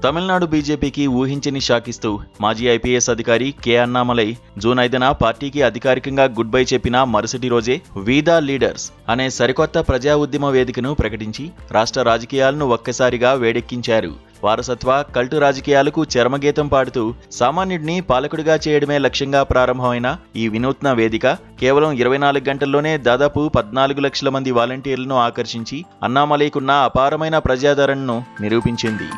తమిళనాడు బీజేపీకి ఊహించని షాకిస్తూ మాజీ ఐపీఎస్ అధికారి కె అన్నామలై జూన్ 5న పార్టీకి అధికారికంగా గుడ్ బై చెప్పిన మరుసటి రోజే వి ద లీడర్స్ అనే సరికొత్త ప్రజా ఉద్యమ వేదికను ప్రకటించి రాష్ట్ర రాజకీయాలను ఒక్కసారిగా వేడెక్కించారు. వారసత్వ కల్టు రాజకీయాలకు చరమగీతం పాడుతూ సామాన్యుడిని పాలకుడిగా చేయడమే లక్ష్యంగా ప్రారంభమైన ఈ వినూత్న వేదిక కేవలం 24 గంటల్లోనే దాదాపు 14 లక్షల మంది వాలంటీర్లను ఆకర్షించి అన్నామలైకున్న అపారమైన ప్రజాదరణను నిరూపించింది.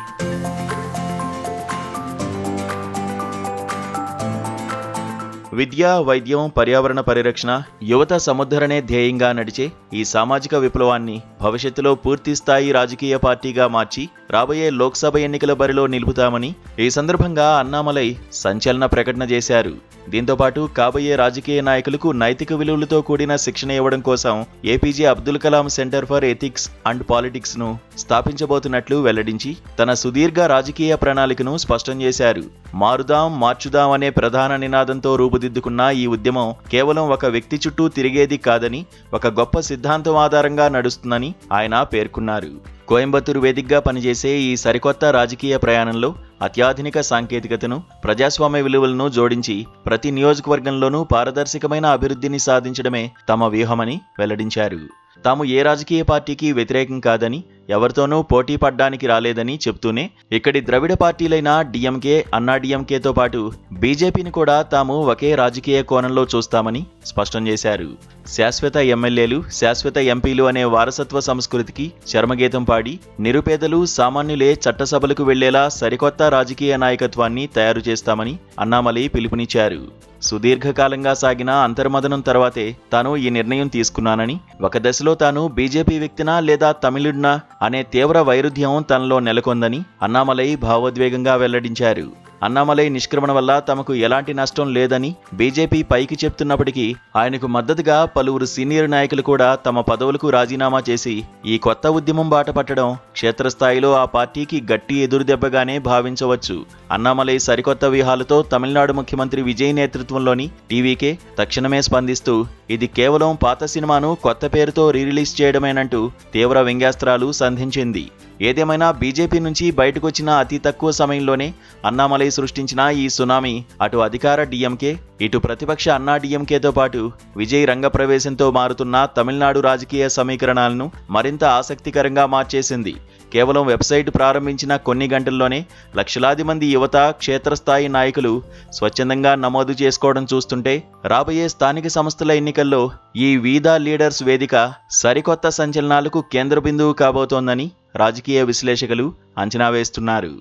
విద్య, వైద్యం, పర్యావరణ పరిరక్షణ, యువత సముద్ధరణే ధ్యేయంగా నడిచే ఈ సామాజిక విప్లవాన్ని భవిష్యత్తులో పూర్తి స్థాయి రాజకీయ పార్టీగా మార్చి రాబోయే లోక్సభ ఎన్నికల బరిలో నిలుపుతామని ఈ సందర్భంగా అన్నామలై సంచలన ప్రకటన చేశారు. దీంతోపాటు కాబోయే రాజకీయ నాయకులకు నైతిక విలువలతో కూడిన శిక్షణ ఇవ్వడం కోసం APJ Abdul Kalam centre for ethics and politics ను స్థాపించబోతున్నట్లు వెల్లడించి తన సుదీర్ఘ రాజకీయ ప్రణాళికను స్పష్టం చేశారు. మారుదాం మార్చుదాం అనే ప్రధాన నినాదంతో రూపుదిద్దుకున్న ఈ ఉద్యమం కేవలం ఒక వ్యక్తి చుట్టూ తిరిగేది కాదని, ఒక గొప్ప సిద్ధాంతం ఆధారంగా నడుస్తుందని ఆయన పేర్కొన్నారు. కోయంబత్తూరు వేదికగా పనిచేసే ఈ సరికొత్త రాజకీయ ప్రయాణంలో అత్యాధునిక సాంకేతికతను, ప్రజాస్వామ్య విలువలను జోడించి ప్రతి నియోజకవర్గంలోనూ పారదర్శకమైన అభివృద్ధిని సాధించడమే తమ వ్యూహమని వెల్లడించారు. తాము ఏ రాజకీయ పార్టీకి వ్యతిరేకం కాదని, ఎవరితోనూ పోటీ పడ్డానికి రాలేదని చెప్తూనే ఇక్కడి ద్రవిడ పార్టీలైన డిఎంకే, అన్నా డిఎంకేతో పాటు బీజేపీని కూడా తాము ఒకే రాజకీయ కోణంలో చూస్తామని స్పష్టం చేశారు. శాశ్వత ఎమ్మెల్యేలు, శాశ్వత ఎంపీలు అనే వారసత్వ సంస్కృతికి చర్మగీతం పాడి నిరుపేదలు, సామాన్యులే చట్టసభలకు వెళ్లేలా సరికొత్త రాజకీయ నాయకత్వాన్ని తయారు చేస్తామని అన్నామలై పిలుపునిచ్చారు. సుదీర్ఘకాలంగా సాగిన అంతర్మదనం తర్వాతే తాను ఈ నిర్ణయం తీసుకున్నానని, ఒక దశలో తాను బీజేపీ వ్యక్తినా లేదా తమిళుడినా అనే తీవ్ర వైరుధ్యం తనలో నెలకొందని అన్నామలై భావోద్వేగంగా వెల్లడించారు. అన్నామలై నిష్క్రమణ వల్ల తమకు ఎలాంటి నష్టం లేదని బీజేపీ పైకి చెప్తున్నప్పటికీ ఆయనకు మద్దతుగా పలువురు సీనియర్ నాయకులు కూడా తమ పదవులకు రాజీనామా చేసి ఈ కొత్త ఉద్యమం బాట పట్టడం క్షేత్రస్థాయిలో ఆ పార్టీకి గట్టి ఎదురుదెబ్బగానే భావించవచ్చు. అన్నామలై సరికొత్త వ్యూహాలతో తమిళనాడు ముఖ్యమంత్రి విజయ్ నేతృత్వంలోని టీవీకే తక్షణమే స్పందిస్తూ ఇది కేవలం పాత సినిమాను కొత్త పేరుతో రీరిలీజ్ చేయడమేనంటూ తీవ్ర వ్యంగ్యాస్త్రాలు సంధించింది. ఏదేమైనా బీజేపీ నుంచి బయటకొచ్చిన అతి తక్కువ సమయంలోనే అన్నామలై సృష్టించిన ఈ సునామీ అటు అధికార డిఎంకే, ఇటు ప్రతిపక్ష అన్నా డిఎంకేతో పాటు విజయ్ రంగప్రవేశంతో మారుతున్న తమిళనాడు రాజకీయ సమీకరణాలను మరింత ఆసక్తికరంగా మార్చేసింది. కేవలం వెబ్సైట్ ప్రారంభించిన కొన్ని గంటల్లోనే లక్షలాది మంది యువత, క్షేత్రస్థాయి నాయకులు స్వచ్ఛందంగా నమోదు చేసుకోవడం చూస్తుంటే రాబోయే స్థానిక సంస్థల ఎన్నికల్లో ఈ వి ద లీడర్స్ వేదిక సరికొత్త సంచలనాలకు కేంద్ర బిందువు కాబోతోందని రాజకీయ విశ్లేషకులు అంచనా వేస్తున్నారు.